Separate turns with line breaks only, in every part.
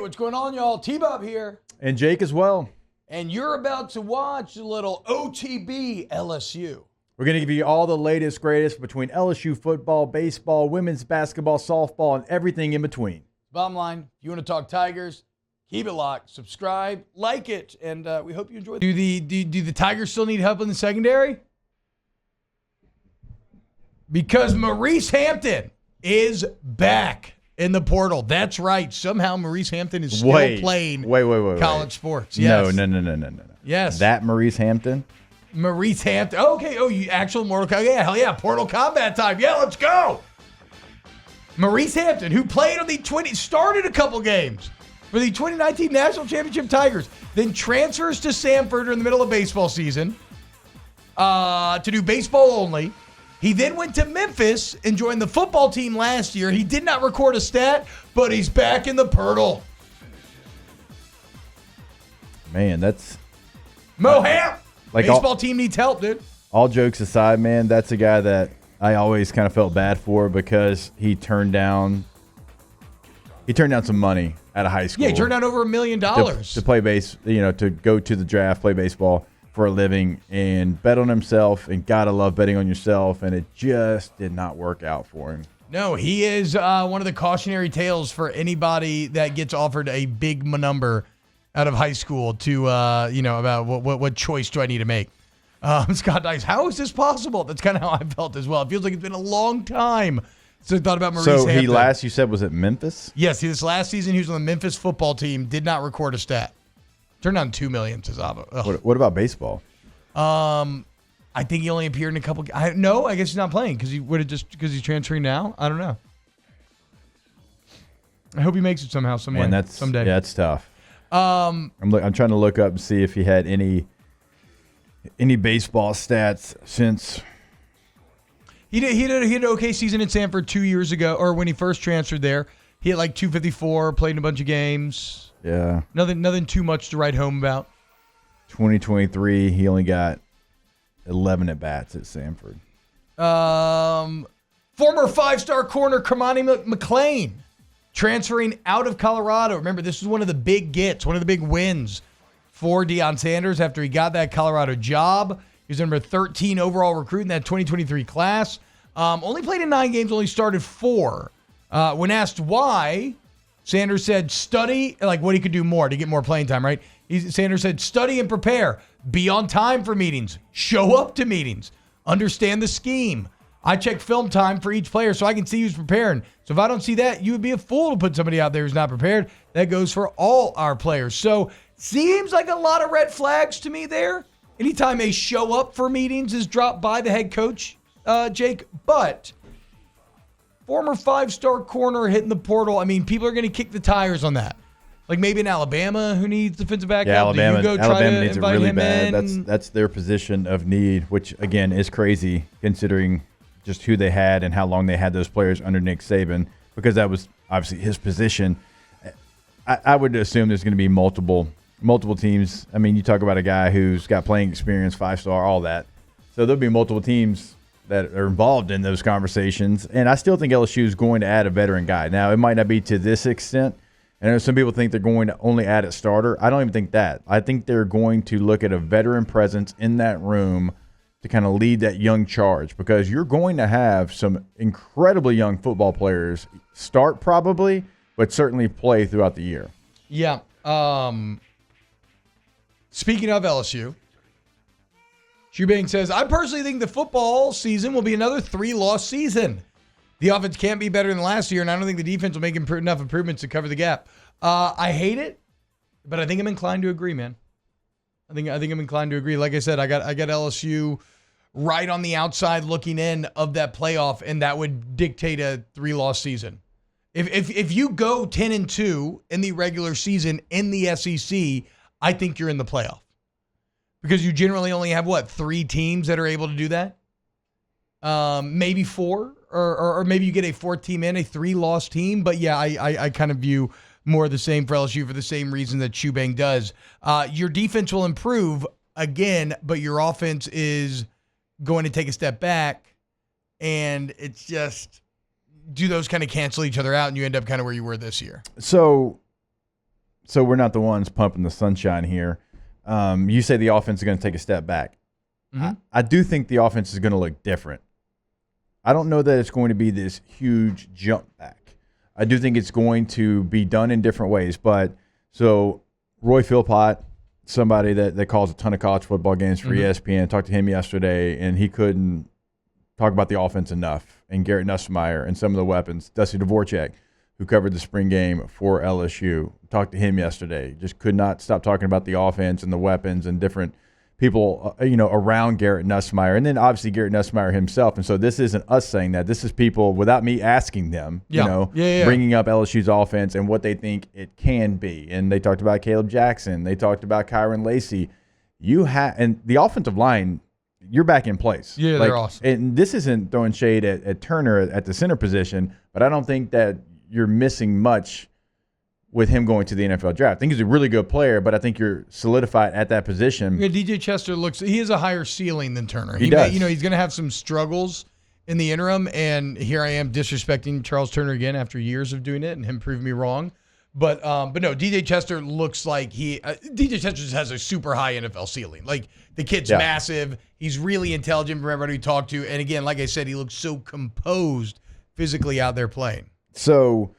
what's going on, y'all? T-Bob here.
And Jake as well.
And you're about to watch a little OTB LSU.
We're going to give you all the latest, greatest between LSU football, baseball, women's basketball, softball, and everything in between.
Bottom line, if you want to talk Tigers, keep it locked, subscribe, like it, and we hope you enjoy. Do the Tigers still need help in the secondary? Because Maurice Hampton is back in the portal. That's right. Somehow Maurice Hampton is still playing college sports. Yes.
No.
Yes.
That Maurice Hampton?
Maurice Hampton. Okay. Oh, you actual Mortal Kombat. Yeah, hell yeah. Portal Combat time. Yeah, let's go. Maurice Hampton, who played on started a couple games for the 2019 National Championship Tigers, then transfers to Samford in the middle of baseball season to do baseball only. He then went to Memphis and joined the football team last year. He did not record a stat, but he's back in the portal.
Man, that's...
Moham! Baseball team needs help, dude.
All jokes aside, man, that's a guy that I always kind of felt bad for because he turned down some money out of high school.
Yeah, he turned down over $1 million.
To play to go to the draft, play baseball for a living, and bet on himself, and gotta love betting on yourself, and it just did not work out for him.
No, he is one of the cautionary tales for anybody that gets offered a big number out of high school to, about what choice do I need to make. Scott Dice, how is this possible? That's kind of how I felt as well. It feels like it's been a long time since I thought about Maurice Hampton.
So he last, you said, was at Memphis?
Yes, this last season he was on the Memphis football team, did not record a stat. Turned down $2 million, says Ava.
What about baseball?
I think he only appeared in a couple. I guess he's not playing because he's transferring now. I don't know. I hope he makes it somehow, someday.
Yeah, that's tough. I'm trying to look up and see if he had any baseball stats since.
He had an okay season in Samford 2 years ago, or when he first transferred there. He had like 254, played in a bunch of games.
Yeah.
Nothing too much to write home about.
2023, he only got 11 at-bats at Samford.
Former five-star corner Kamani McLean transferring out of Colorado. Remember, this was one of the big gets, one of the big wins for Deion Sanders after he got that Colorado job. He was number 13 overall recruit in that 2023 class. Only played in 9 games, only started 4. When asked why, Sanders said study, like what he could do more to get more playing time, right? Sanders said study and prepare. Be on time for meetings. Show up to meetings. Understand the scheme. I check film time for each player so I can see who's preparing. So if I don't see that, you would be a fool to put somebody out there who's not prepared. That goes for all our players. So seems like a lot of red flags to me there. Anytime a show up for meetings is dropped by the head coach, Jake, but former 5-star corner hitting the portal. I mean, people are going to kick the tires on that. Like maybe in Alabama, who needs defensive back?
Yeah, Alabama needs it really bad. That's their position of need, which again is crazy considering just who they had and how long they had those players under Nick Saban, because that was obviously his position. I would assume there's going to be multiple teams. I mean, you talk about a guy who's got playing experience, 5-star, all that. So there'll be multiple teams that are involved in those conversations. And I still think LSU is going to add a veteran guy. Now, it might not be to this extent. And I know some people think they're going to only add a starter. I don't even think that. I think they're going to look at a veteran presence in that room to kind of lead that young charge, because you're going to have some incredibly young football players start probably, but certainly play throughout the year.
Yeah. Speaking of LSU, Shoebang says, I personally think the football season will be another 3-loss season. The offense can't be better than last year, and I don't think the defense will make enough improvements to cover the gap. I hate it, but I think I'm inclined to agree, man. I think I'm inclined to agree. Like I said, I got LSU right on the outside looking in of that playoff, and that would dictate a 3-loss season. If you go 10-2 in the regular season in the SEC, I think you're in the playoff. Because you generally only have, 3 teams that are able to do that? Maybe 4, or maybe you get a 4th team in, a 3-loss team. But yeah, I kind of view more of the same for LSU for the same reason that Shoebang does. Your defense will improve again, but your offense is going to take a step back, and it's just, do those kind of cancel each other out, and you end up kind of where you were this year?
So so we're not the ones pumping the sunshine here. You say the offense is going to take a step back. Mm-hmm. I do think the offense is going to look different. I don't know that it's going to be this huge jump back. I do think it's going to be done in different ways. But so Roy Philpott, somebody that calls a ton of college football games for ESPN, talked to him yesterday, and he couldn't talk about the offense enough. And Garrett Nussmeier and some of the weapons. Dusty Dvorak, who covered the spring game for LSU, talked to him yesterday. Just could not stop talking about the offense and the weapons and different people, around Garrett Nussmeier. And then obviously Garrett Nussmeier himself. And so this isn't us saying that. This is people without me asking them, bringing up LSU's offense and what they think it can be. And they talked about Caleb Jackson. They talked about Kyron Lacey. And the offensive line, you're back in place.
Yeah, they're awesome.
And this isn't throwing shade at Turner at the center position, but I don't think that you're missing much with him going to the NFL draft. I think he's a really good player, but I think you're solidified at that position.
Yeah, DJ Chester he has a higher ceiling than Turner.
He does.
He's going to have some struggles in the interim, and here I am disrespecting Charles Turner again after years of doing it and him proving me wrong. But no, DJ Chester looks like DJ Chester just has a super high NFL ceiling. Like, the kid's massive. He's really intelligent from everybody we talk to. And again, like I said, he looks so composed physically out there playing.
So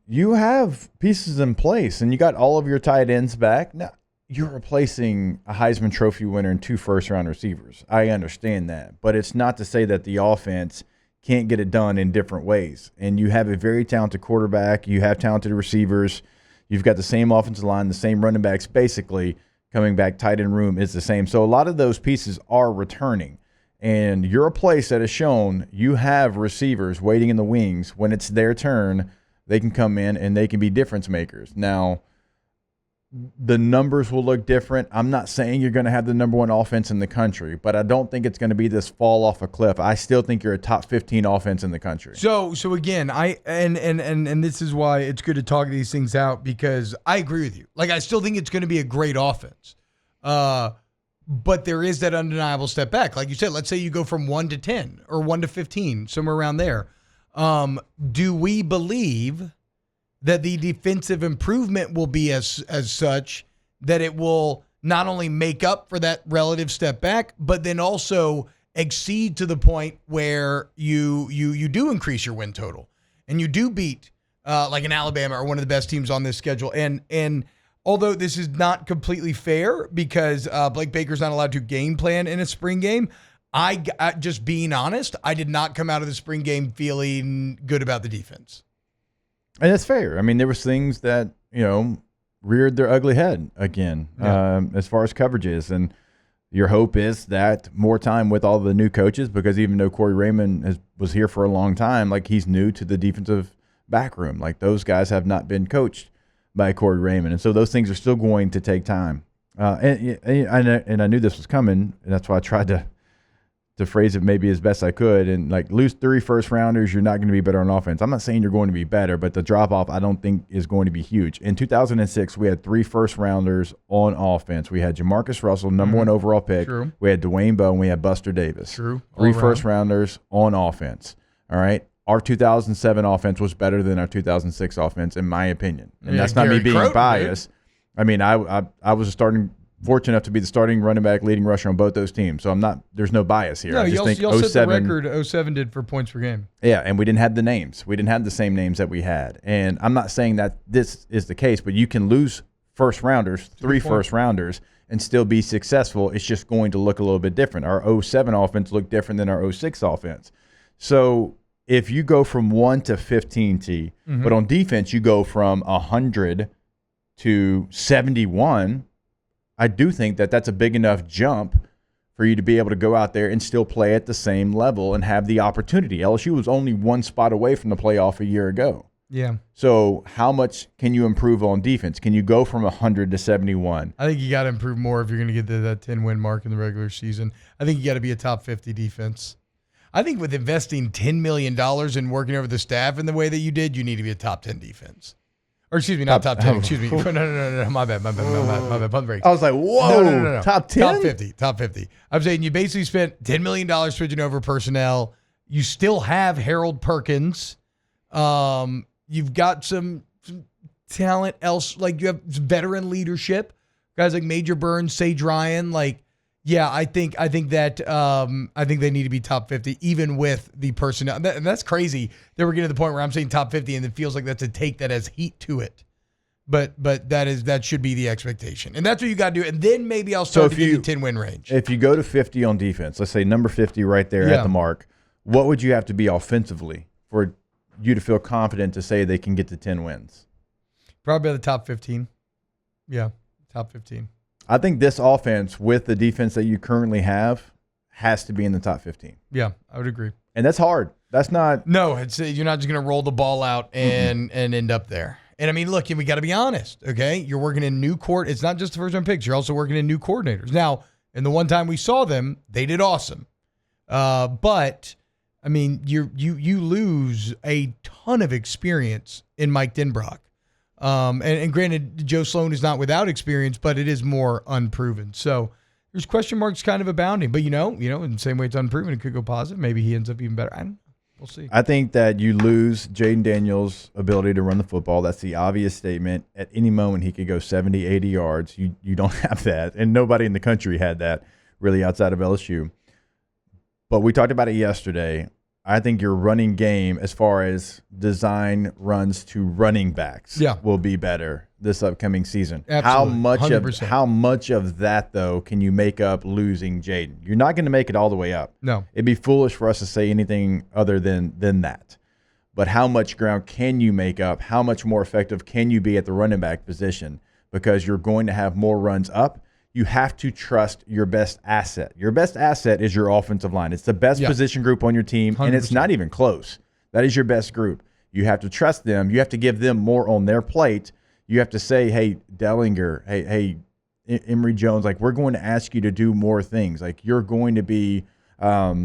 you have pieces in place, and you got all of your tight ends back. Now, you're replacing a Heisman Trophy winner and 2 first-round receivers. I understand that. But it's not to say that the offense can't get it done in different ways. And you have a very talented quarterback. You have talented receivers. You've got the same offensive line, the same running backs. Basically, coming back, tight end room is the same. So a lot of those pieces are returning. And you're a place that has shown you have receivers waiting in the wings. When it's their turn, they can come in and they can be difference makers. Now, the numbers will look different. I'm not saying you're going to have the number 1 offense in the country, but I don't think it's going to be this fall off a cliff. I still think you're a top 15 offense in the country.
So again, and this is why it's good to talk these things out, because I agree with you. Like, I still think it's going to be a great offense. But there is that undeniable step back. Like you said, let's say you go from 1 to 10 or 1 to 15, somewhere around there. Do we believe that the defensive improvement will be as such that it will not only make up for that relative step back, but then also exceed to the point where you do increase your win total and you do beat like an Alabama or one of the best teams on this schedule? And although this is not completely fair because Blake Baker's not allowed to game plan in a spring game, I just being honest, I did not come out of the spring game feeling good about the defense.
And that's fair. I mean, there was things that, reared their ugly head again, as far as coverages. And your hope is that more time with all the new coaches, because even though Corey Raymond was here for a long time, like, he's new to the defensive back room. Like, those guys have not been coached by Corey Raymond. And so those things are still going to take time. And I knew this was coming, and that's why I tried to phrase it maybe as best I could. And, like, lose 3 first-rounders, you're not going to be better on offense. I'm not saying you're going to be better, but the drop-off I don't think is going to be huge. In 2006, we had 3 first-rounders on offense. We had Jamarcus Russell, number 1 overall pick.
True.
We had Dwayne Bowe, and we had Buster Davis.
True.
3 first-rounders on offense. All right? Our 2007 offense was better than our 2006 offense, in my opinion. And that's not
Gary
me being
Croton,
biased. Dude. I mean, I was fortunate enough to be the starting running back, leading rusher on both those teams. So there's no bias here.
No,
I just think
you'll set the record 07 did for points per game.
Yeah, and we didn't have the names. We didn't have the same names that we had. And I'm not saying that this is the case, but you can lose first-rounders, 3 first-rounders, and still be successful. It's just going to look a little bit different. Our 07 offense looked different than our 06 offense. So if you go from 1 to 15, but on defense you go from 100 to 71, I do think that that's a big enough jump for you to be able to go out there and still play at the same level and have the opportunity. LSU was only 1 spot away from the playoff a year ago.
Yeah.
So how much can you improve on defense? Can you go from 100 to 71?
I think you got to improve more if you're going to get to that 10-win mark in the regular season. I think you got to be a top 50 defense. I think with investing $10 million in working over the staff in the way that you did, you need to be a top 10 defense. Or excuse me, not top 10. Excuse me. No. My bad. Pump break.
I was like, whoa.
No.
Top 10?
Top 50. I'm saying you basically spent $10 million switching over personnel. You still have Harold Perkins. You've got some talent else. Like, you have veteran leadership, guys like Major Burns, Sage Ryan. Like, yeah, I think that I think they need to be top 50, even with the personnel. And that's crazy that we're getting to the point where I'm saying top 50, and it feels like that's a take that has heat to it. But that should be the expectation, and that's what you got to do. And then maybe I'll start to get the 10-win range.
If you go to 50 on defense, let's say number 50 right there at the mark, what would you have to be offensively for you to feel confident to say they can get to 10 wins?
Probably the top 15. Yeah, top 15.
I think this offense, with the defense that you currently have, has to be in the top 15.
Yeah, I would agree.
And that's hard. That's not.
No, you're not just going to roll the ball out and end up there. And I mean, look, we got to be honest, okay? You're working in new court. It's not just the first round picks. You're also working in new coordinators. Now, and the one time we saw them, they did awesome. But I mean, you lose a ton of experience in Mike Denbrock. And granted, Joe Sloan is not without experience, but it is more unproven. So there's question marks kind of abounding. But you know, in the same way it's unproven, it could go positive. Maybe he ends up even better. I don't know. We'll see.
I think that you lose Jaden Daniels' ability to run the football. That's the obvious statement. At any moment, he could go 70, 80 yards. You don't have that. And nobody in the country had that, really, outside of LSU. But we talked about it yesterday. I think your running game, as far as design runs to running backs, will be better this upcoming season.
Absolutely.
How much of that, though, can you make up losing Jaden? You're not going to make it all the way up.
No.
It'd be foolish for us to say anything other than that. But how much ground can you make up? How much more effective can you be at the running back position? Because you're going to have more runs up. You have to trust your best asset. Your best asset is your offensive line. It's the best position group on your team, 100%. And it's not even close. That is your best group. You have to trust them. You have to give them more on their plate. You have to say, hey, Dellinger, hey, Emory Jones, like, we're going to ask you to do more things. Like, you're going to be, a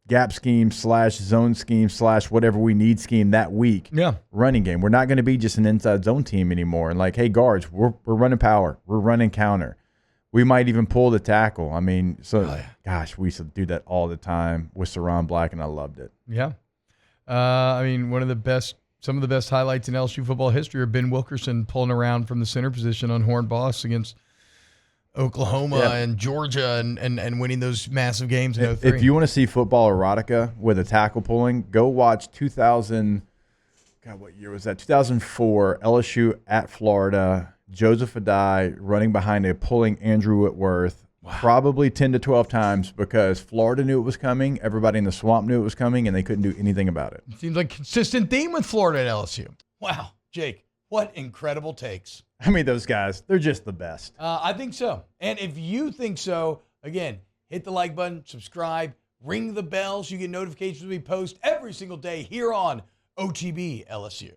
gap scheme / zone scheme / whatever we need scheme that week.
Yeah.
Running game. We're not going to be just an inside zone team anymore. And like, hey, guards, we're running power. We're running counter. We might even pull the tackle. I mean, gosh, we used to do that all the time with Saron Black, and I loved it.
Yeah. I mean, some of the best highlights in LSU football history are Ben Wilkerson pulling around from the center position on Horn Boss against Oklahoma and Georgia and winning those massive games in 03.
If you want to see football erotica with a tackle pulling, go watch 2000. God, what year was that? 2004, LSU at Florida. Joseph Adai running behind a pulling Andrew Whitworth. Wow. Probably 10 to 12 times, because Florida knew it was coming. Everybody in the swamp knew it was coming, and they couldn't do anything about it.
Seems like a consistent theme with Florida at LSU. Wow, Jake, what incredible takes.
I mean, those guys, they're just the best.
I think so. And if you think so, again, hit the like button, subscribe, ring the bell so you get notifications when we post every single day here on OTB LSU.